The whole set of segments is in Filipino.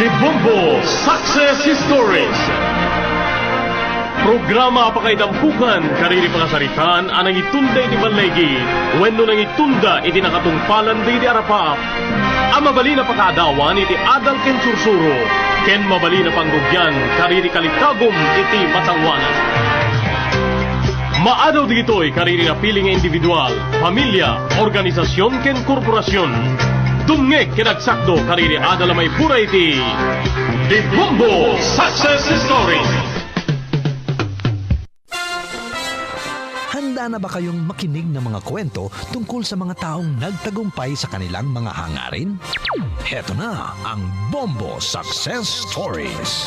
Dibombo Success Stories. Programa pakaidampukan kariri pangasaritan anang itunda iti balegi wenno nang itunda iti nakatungpalan di arapaap. Ang mabali na pakaadawan iti adal ken sursuro ken mabali na pangrugyan kariri kalikagom iti matangwanan. Maadaw digito'y kariri na piling individual, pamilya, organisasyon ken korporasyon. Dumngeg kinagsakdo kariri adala may pura iti Dibombo Success Stories. Handa na ba kayong makinig ng mga kwento tungkol sa mga taong nagtagumpay sa kanilang mga hangarin? Heto na ang Bombo Success Stories.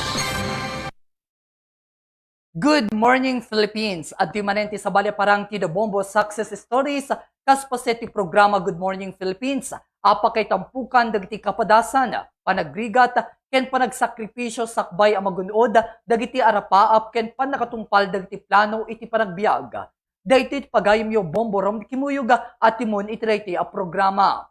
Good morning, Philippines! At manenti sa balyaparang ti The Bombo Success Stories, kaspaseti programa Good Morning Philippines, apakay tampukan dagiti kapadasan, panagrigat, ken panagsakripisyo sakbay ang magunod, dagiti arapaap, ken panakatumpal dagiti plano iti panagbiag. Daitit pagayam yo bombo rom kimuyog at timon itirete a programa.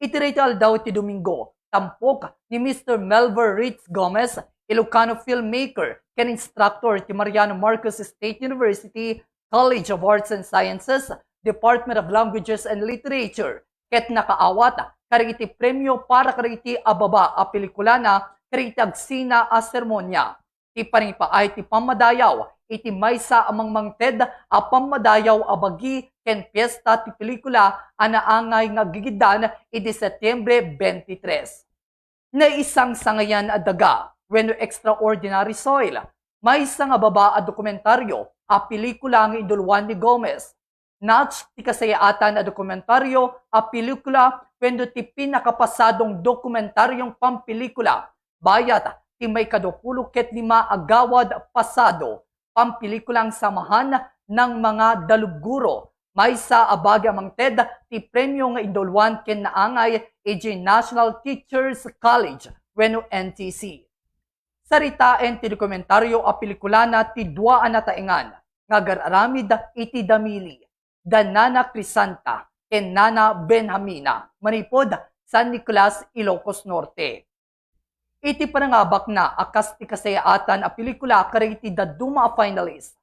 Itirete aldaw ti Domingo, tampok ni Mr. Melver Ritz Gomez, Ilocano filmmaker, ken instructor ti Mariano Marcos State University, College of Arts and Sciences, Department of Languages and Literature, ket nakaawat kariti premyo para kariti ababa a pelikulana kariti agsina a sermonya. Ti panipaay ti pamadayaw, iti maysa amang mangted a pamadayaw a bagi ken piyesta ti pelikula anaangay nga gigidan iti Setyembre 23. Na isang sangayan a daga, wenno extraordinary soil, maysa nga baba a dokumentaryo a pelikula nga idulwan ni Gomez. Natch ti kasayaatan a dokumentaryo a pelikula wenno ti pinakapasadong dokumentaryong pampelikula, bayat ti may 25 agawad pasado, pampelikulang samahan ng mga dalubguro, maysa abagi amang TED ti premyo nga idulwan ken naangay iti National Teachers College wenno NTC. Saritaen ti dokumentaryo a pelikulana ti dua a nataengan nga agararamid iti damili, Danana Crisanta ken Nana Benjamina, manipod San Nicolas, Ilocos Norte. Iti panangabak na akas ti kasayaatan a pelikula kariti daduma a finalist.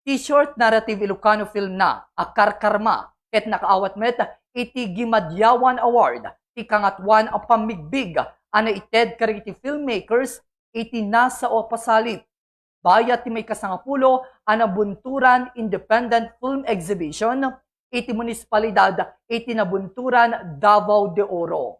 Ti short narrative Ilocano film na a Karkarma ket nakaawat met iti Gimadyawan Award ti kangatwan a pamigbig ana ited kariti filmmakers iti nasa o pasalit. Bayat ti may kasangapulo ana Bunturan Independent Film Exhibition iti munisipalidad iti nabunturan Davao de Oro.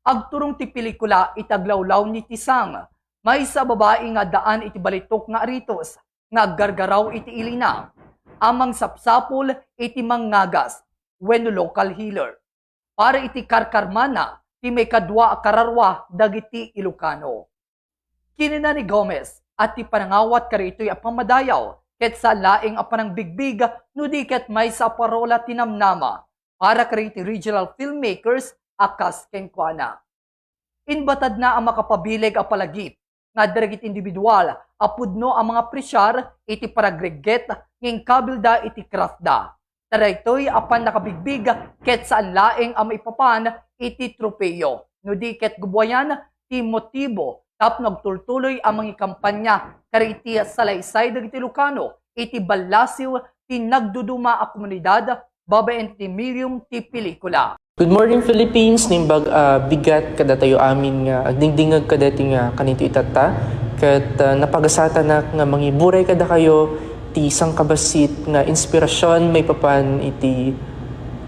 Agturong ti pelikula itaglawlaw ni Tisang, may sa babae nga daan iti balitok nga aritos, nga gargaraw iti ilina, amang sapsapol iti mangagas, wenno local healer. Para iti Karkarmana, ti may kadwa a kararwa dagiti Ilocano. Kinina ni Gomez at ti panangawat karito'y a pamadayaw, ket sa laing a panangbigbig, no di ket may sa parola tinamnama, para kariti regional filmmakers, akas kenkwana. Inbatad na ang makapabilig a palagip, nga dirigit individual, apudno ang mga presyar, iti paragreget, nging kabilda iti krafda. Taraytoy apan nakabigbig, ket saan laing ang maipapan, iti tropeyo. No di ket gubuayan, ti motibo, tap nagtultuloy ang mga kampanya, kariti salaysay dagiti Ilocano, iti balasiw, ti nagduduma a komunidad, babaen ti medium ti pelikula. Good morning, Philippines. Nimbag bigat kada tayo amin nga agdingdingag kada ti nga kanito itata. Ket napagasata na nga mangiburay kada kayo ti isang kabasit nga inspirasyon may papan iti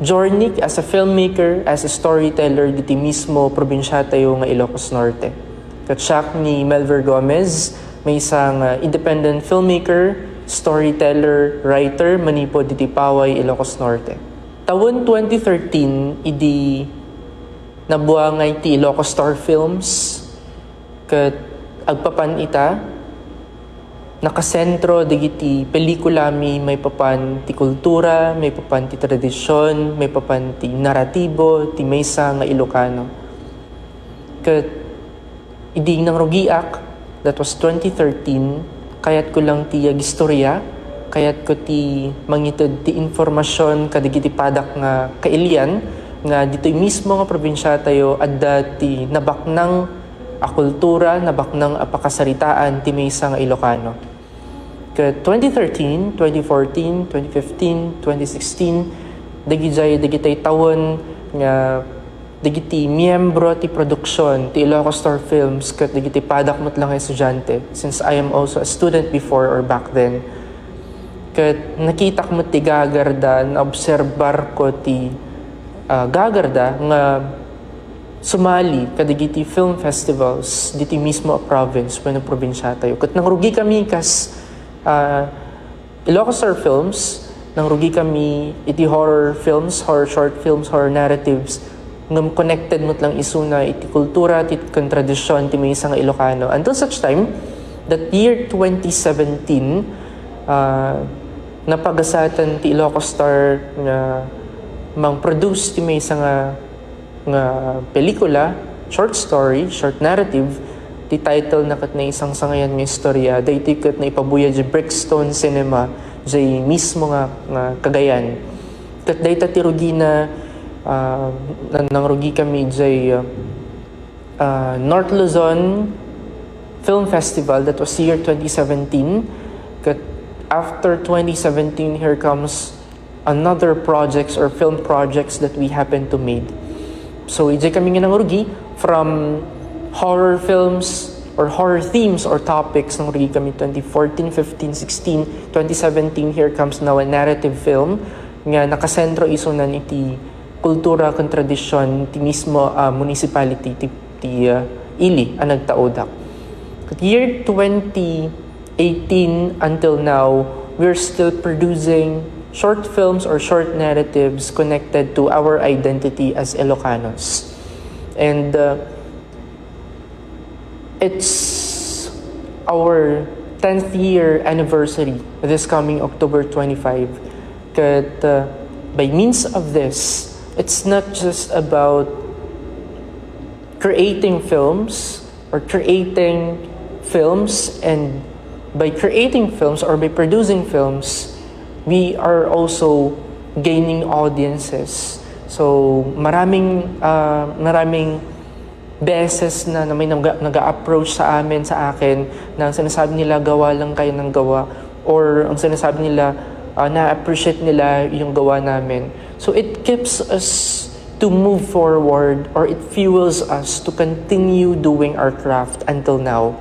journey as a filmmaker, as a storyteller diti mismo probinsya tayo nga Ilocos Norte. Ket siya ni Melver Gomez, may isang independent filmmaker, storyteller, writer manipod diti Paway, Ilocos Norte. Taon 2013, idi nabuangay ti Ilocos Star Films ket agpapan ita nakasentro digiti pelikula may papan ti kultura, may papan ti tradisyon, may papan ti naratibo, ti maysa nga Ilocano. Ket idi nang rugiak, that was 2013, kayat ko lang ti istorya, kayat ko ti mangitod ti informasyon kadigiti padak nga kailian nga dito'y mismo nga probinsya tayo adda ti nabaknang a kultura na baknang apakasaritaan ti maysa nga Ilocano. Ket 2013, 2014, 2015, 2016 dagitay tawon nga dagiti miyembro ti produksyon ti Ilocos Star Films ket dagiti padakmot lang nga estudyante since I am also a student before or back then. Ket nakita ko ti gagarda, na-obserbar ko ti gagarda nga sumali kadagiti film festivals diti mismo a province wenno probinsya tayo. Ket nangrugi kami kas Ilocos Star Films, nangrugi kami iti horror films, horror short films, horror narratives ngam connected mo't lang isuna iti kultura, iti tradisyon ti maysa nga Ilocano. Until such time that year 2017 napagasatan ti Ilocos Star nga mang-produce ti maysa nga pelikula, short story, short narrative, ti title na kat na isang sangayan nga istorya, dahi kat na ipabuya di Brickstone Cinema, di mismo nga Cagayan. Kat dahi ti rugi na nangrugi kami di North Luzon Film Festival, that was year 2017. Kat after 2017, here comes another projects or film projects that we happen to made. So, ijay kami nga nangrugi from horror films or horror themes or topics. Nangrugi kami 2014, 15, 16, 2017, here comes now a narrative film nga nakasentro isunan iti kultura kung tradisyon ti mismo municipality ti Ili ang nagtaudak. Year 2018 until now, we're still producing short films or short narratives connected to our identity as Ilocanos. And it's our 10th year anniversary this coming October 25. Kat by means of this, it's not just about creating films or creating films, and by creating films or by producing films, we are also gaining audiences. So maraming beses na may nag-approach sa akin na ang sinasabi nila gawa lang kayo ng gawa, or ang sinasabi nila na-appreciate nila yung gawa namin. So it keeps us to move forward, or it fuels us to continue doing our craft until now.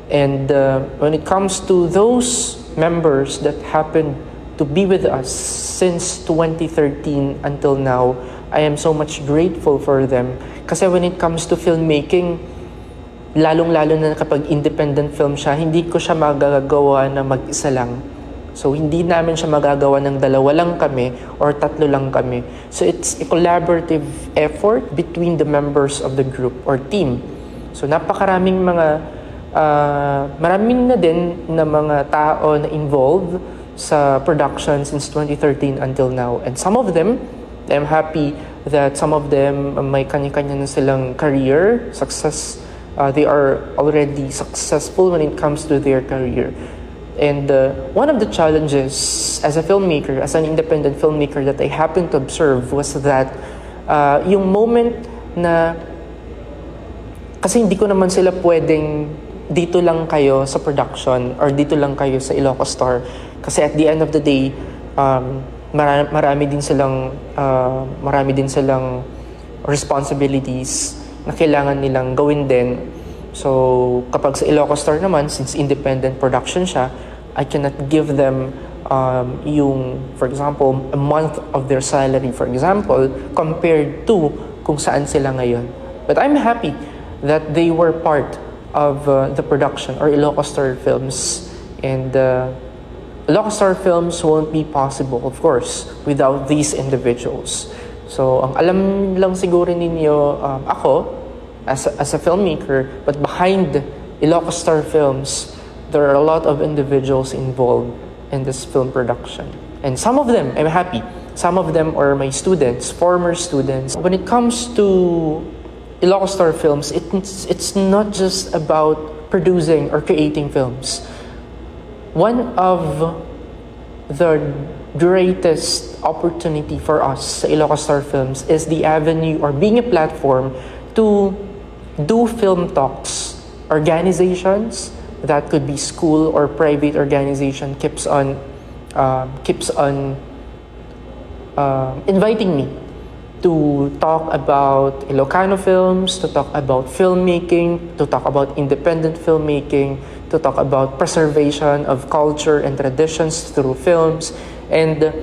And when it comes to those members that happened to be with us since 2013 until now, I am so much grateful for them. Kasi when it comes to filmmaking, lalong-lalo na kapag independent film siya, hindi ko siya magagawa na mag-isa lang. So, hindi namin siya magagawa ng dalawa lang kami or tatlo lang kami. So, it's a collaborative effort between the members of the group or team. So, napakaraming maraming na din na mga tao na involved sa production since 2013 until now. And some of them, I'm happy that some of them may kanya-kanya na silang career, success. They are already successful when it comes to their career. And one of the challenges as a filmmaker, as an independent filmmaker that I happened to observe was that yung moment na, kasi hindi ko naman sila pwedeng dito lang kayo sa production or dito lang kayo sa Ilocos Star. Kasi at the end of the day, marami din silang responsibilities na kailangan nilang gawin din. So, kapag sa Ilocos Star naman, since independent production siya, I cannot give them for example, a month of their salary, for example, compared to kung saan sila ngayon. But I'm happy that they were part of the production or Ilocos Star Films. And Ilocos Star Films won't be possible, of course, without these individuals. So, ang alam lang siguro ninyo, ako, as a filmmaker, but behind Ilocos Star Films, there are a lot of individuals involved in this film production. And some of them, I'm happy, some of them are my students, former students. When it comes to Ilocos Star Films, it's not just about producing or creating films. One of the greatest opportunity for us sa Ilocos Star Films is the avenue or being a platform to do film talks. Organizations, that could be school or private organization, keeps on inviting me to talk about Ilocano films, to talk about filmmaking, to talk about independent filmmaking, to talk about preservation of culture and traditions through films. And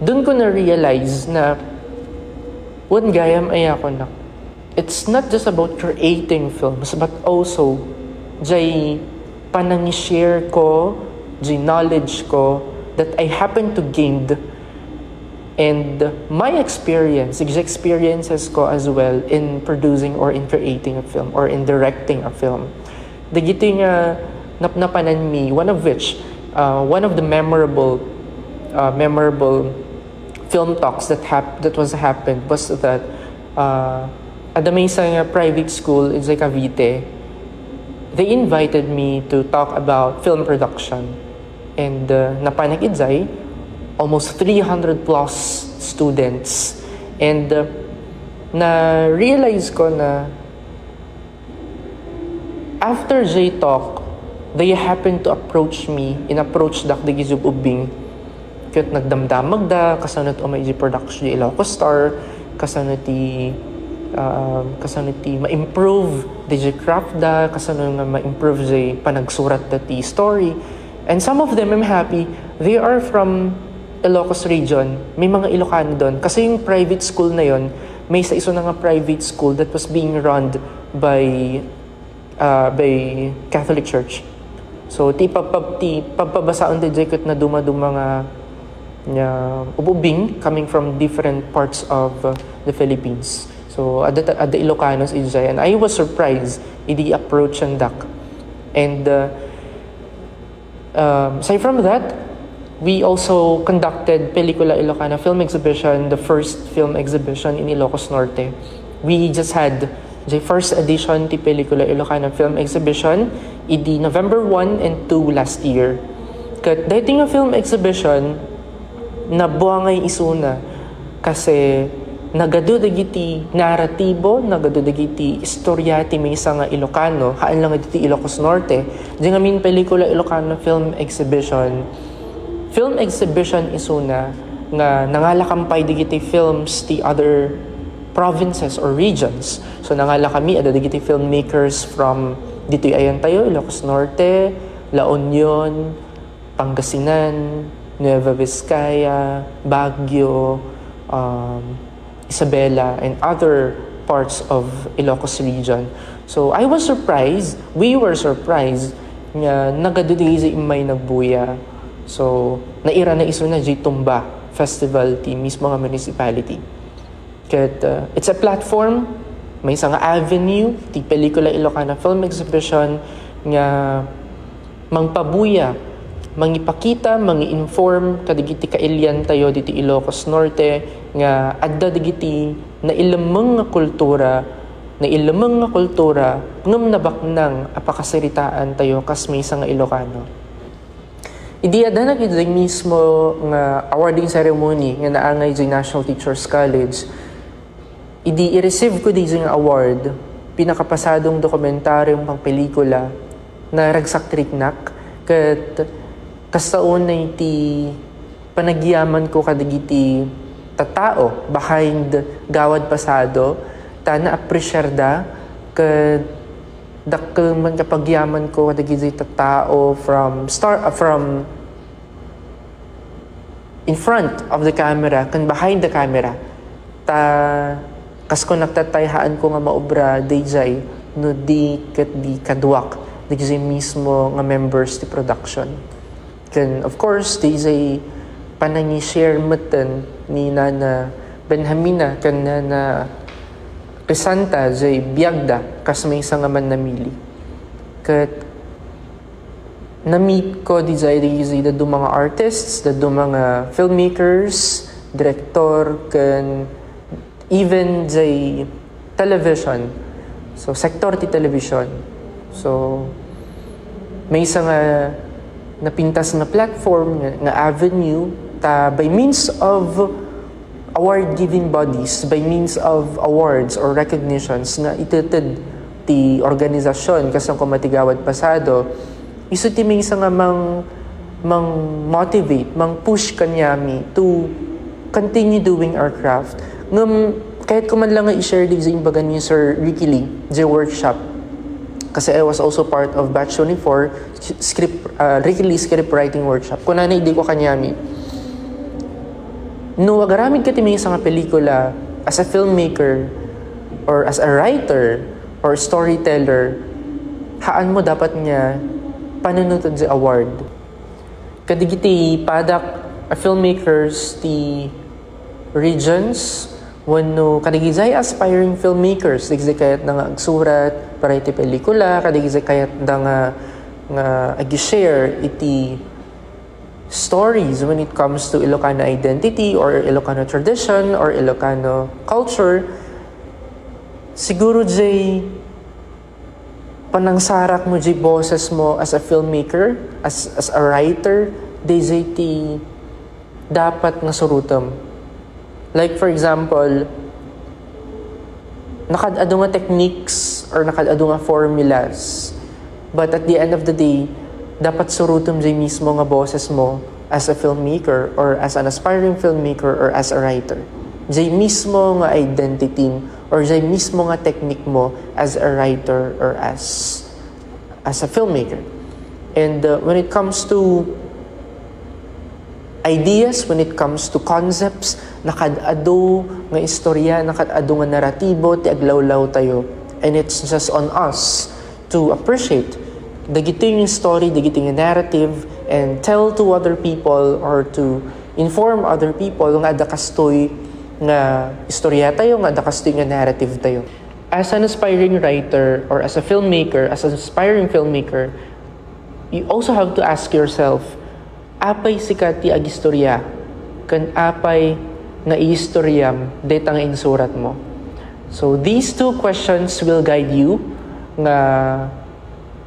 dun ko na-realize na wan gayam ay ako na it's not just about creating films, but also jay panang-share ko, jay knowledge ko that I happen to gain. And my experiences ko as well in producing or in creating a film or in directing a film. Dagito nga napnapanan me, one of the memorable film talks that happened was that at the isang private school in Cavite, they invited me to talk about film production. And napanag idzay, almost 300 plus students. And na-realize ko na after J-Talk, they happened to approach me, in-approach dak di gizub ubing. Kaya nagdamdamag da, kasanot o may production di Ilocos Star, kasanot ti ma-improve di craft da, kasanot nga ma-improve di panagsurat da ti story. And some of them, I'm happy, they are from Ilocos region. May mga Ilocano doon. Kasi yung private school na yon, may isa na nga private school that was being run by Catholic Church. So, pagpabasaon di jekot na duma-duma nga ububing coming from different parts of the Philippines. So, at the Ilocanos ijay. And I was surprised idi approach and dak. And aside from that, we also conducted Pelikula Ilocana Film Exhibition, the first film exhibition in Ilocos Norte. We just had the first edition ti Pelikula Ilocana Film Exhibition idi November 1 and 2 last year. Kat dating a film exhibition nabuangay isuna kasi nagado dagiti naratibo, nagado dagiti istorya ti may isa nga Ilocano, haan lang diti Ilocos Norte. Di ngamin Pelikula Ilocana Film Exhibition. Film exhibition isuna nga nangalakampay digiti films ti other provinces or regions. So nangala kami ada digiti filmmakers from dito ayan tayo, Ilocos Norte, La Union, Pangasinan, Nueva Vizcaya, Baguio, Isabela, and other parts of Ilocos region. So I was surprised, we were surprised nga nagadudi imay nagbuya. So, naira na iso na Tumba Festival ti mismo nga municipality. Kaya it's a platform, may isang avenue, ti Pelikula Ilocana Film Exhibition nga mangpabuya, mangipakita, mangi-inform kadigiti kailyan tayo diti Ilocos Norte nga adda digiti na ilamang nga kultura ngam nabaknang apakasaritaan tayo kas may isang nga Ilocano. Idi ada na mismo nga awarding ceremony nga naangay sa National Teachers College. Idi i-receive ko di nga award pinakapasadong dokumentaryong pang pelikula na ragsak triknak ket kastaon na iti panagyaman ko kadigiti tatao behind gawad pasado ta na-appreciate da ket dakkel man kapagyaman ko kadigiti tatao from in front of the camera kan behind the camera ta kasko nagtatayhaan ko nga maobra dayjay no di ket di kadwak dayjay mismo nga members ti production kan of course dayjay panangi share meten ni Nana Benjamina kan na Presanta jay biagda kas may isa nga man namili. Kat na-meet ko di jay da do mga artists, da do mga filmmakers, director, kan even jay television. So sector ti television. So may isa nga napintas na platform nga avenue ta by means of award-giving bodies, by means of awards or recognitions nga itited ti organisasyon kasang kumatigawad pasado, iso ti may nga mang motivate, mang push kanyami to continue doing our craft. Ngam, kahit ko man lang nga i-share din sa imbaga ni Sir Ricky Lee, the workshop. Kasi I was also part of Batch 24, Ricky Lee script writing workshop. Kung nanay, di ko kanyami. No, agaramid ka timing sa nga pelikula as a filmmaker, or as a writer, or storyteller, haan mo dapat niya panunutan sa award. Kadigiti padak a filmmakers ti regions wano kadigizay aspiring filmmakers digizay kayat na nga agsurat para iti pelikula, kadigizay kayat na nga agi-share iti stories when it comes to Ilocano identity or Ilocano tradition or Ilocano culture. Siguro jay panangsarak mo jay boses mo as a filmmaker, as a writer, jay ti dapat nga surutam. Like for example, nakadado nga techniques or nakadado nga formulas, but at the end of the day, dapat surutam jay mismo nga boses mo as a filmmaker or as an aspiring filmmaker or as a writer. Jay mismo nga identity or jay mismo nga technique mo as a writer or as a filmmaker. And when it comes to ideas, when it comes to concepts, nakadado nga istorya, nakadado nga naratibo, ti aglawlaw tayo. And it's just on us to appreciate dagiti yung story, dagiti yung narrative, and tell to other people or to inform other people nga adakastoy nga istorya tayo, nga adakastoy nga narrative tayo. As an aspiring writer or as a filmmaker, as an aspiring filmmaker, you also have to ask yourself, apay sikat ti agistorya, kan apay nga iistoryam, deta nga insurat mo. So these two questions will guide you nga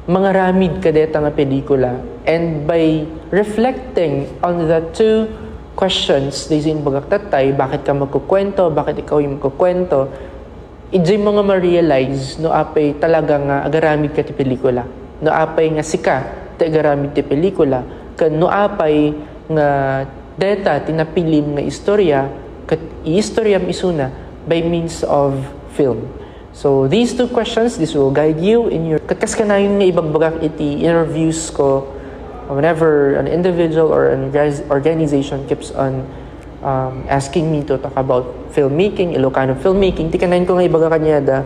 mga ramid kadeta nga pelikula, and by reflecting on the two questions disin bagaktatay, bakit ka magkukwento, bakit ikaw yung magkukwento, ijay mga ma-realize no apay talaga nga agaramid ka ti pelikula, no apay nga sika ti agaramid ti pelikula, kan no apay nga deta tinapilim nga istorya kat iistoryam isuna by means of film. So these two questions, this will guide you in your katkas ka na yun nga ibagbagak iti interviews ko whenever an individual or an organization keeps on asking me to talk about filmmaking, Ilocano filmmaking. Tikanayin ko nga ibaga kanya da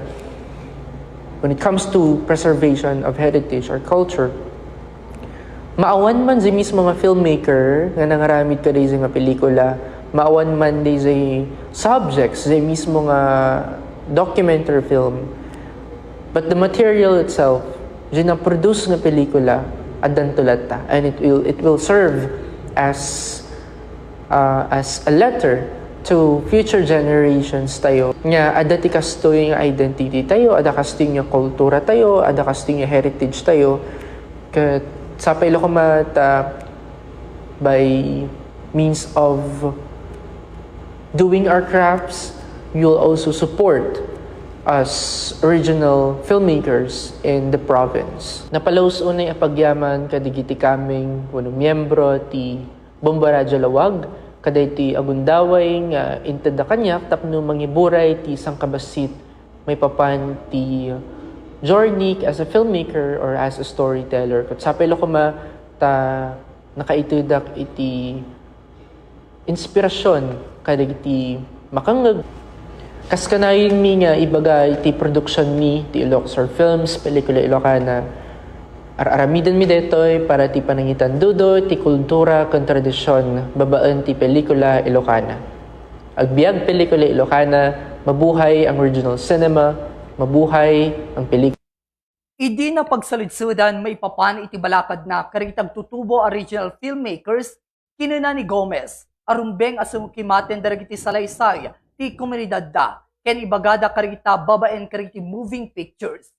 when it comes to preservation of heritage or culture, maawan man si mismo nga filmmaker nga nangaramid ka day nga pelikula, maawan man day subjects, si mismo nga documentary film, but the material itself, gina-produce nga pelikula, adan tulata, and it will serve as a letter to future generations tayo nga adati kastoy nga identity tayo, ada kastoy nga kultura tayo, ada kastoy nga heritage tayo. Kat sa pailo ko by means of doing our crafts, you'll also support as original filmmakers in the province. Napalaos unay apagyaman kadigiti kaming wano miyembro ti Bomba Radyo Lawag, kaday ti agundaway nga inted da kanyak tapno mangiburay ti sangkabasit may papan ti journey as a filmmaker or as a storyteller. Kat sapelo ko ta nakaitudak iti inspirasyon kadigiti makangag kaskanayin mi nga ibaga iti production mi ti Ilocos Films, pelikula Ilocana. Aramidan mi detoy para ti panangitan dudo, ti kultura kan tradisyon, babaan ti pelikula Ilocana. Agbiag pelikula Ilocana, mabuhay ang original cinema, mabuhay ang pelikula. Idi na pagsalidsudan may papan iti balakad na karitag tutubo original filmmakers kinuna ni Gomez, arumbeng asumukimaten daragiti salaysay, ti komunidad da, ken ibagada karita babaen kariti moving pictures.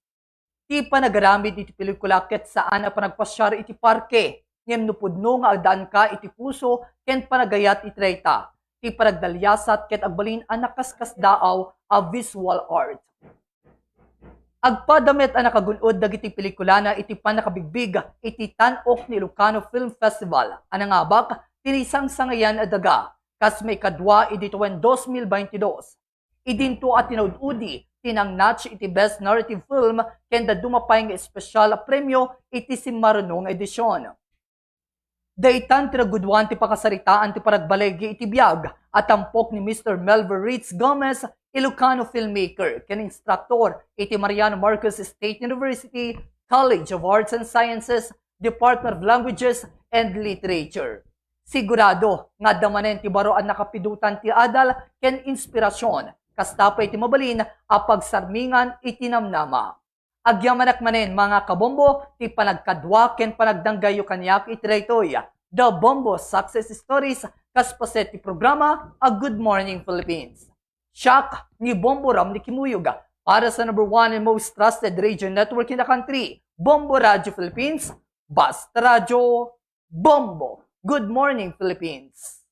Ti panagaramid iti pelikula ket saan a panagpasyar iti parke, ngem nupudno nga agdaan ka iti puso, ken panagayat iti reyta. Ti panagdalyasat ket agbalin a nakaskas daaw a visual art. Agpadamet ang nakagunod dagiti pelikula na iti panakabigbig iti Tanok ni Ilocano Film Festival. Anangabak, tinisang sangayan adaga, kas may kadwa iti 2022. Idinto at tinaududi, tinang natch iti Best Narrative Film, kenda dumapay nga espesyal premyo iti Simarunong edisyon. Daytan tinagudwan ti pakasaritaan ti paragbalegi iti biyag at tampok ni Mr. Melver Ritz Gomez, Ilocano filmmaker, ken instructor iti Mariano Marcos State University, College of Arts and Sciences, Department of Languages and Literature. Sigurado nga damanen ti baro ang nakapidutan ti adal ken inspirasyon, kastapay ti mabalin a pagsarmingan iti namnama. Agyamanak manen mga kabombo, ti panagkadwa ken panagdanggayo kanyak itiraytoy, The Bombo Success Stories, kaspaset ti programa A Good Morning Philippines. Siak ni Bombo Ram ni Kimuyog, para sa #1 and most trusted radio network in the country, Bombo Radio Philippines, Basta Radio, Bombo. Good morning, Philippines!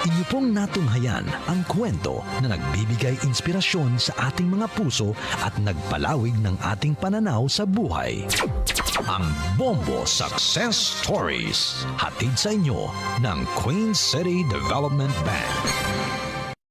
Inyo pong natunghayan ang kwento na nagbibigay inspirasyon sa ating mga puso at nagpalawig ng ating pananaw sa buhay. Ang Bombo Success Stories, hatid sa inyo ng Queen City Development Bank.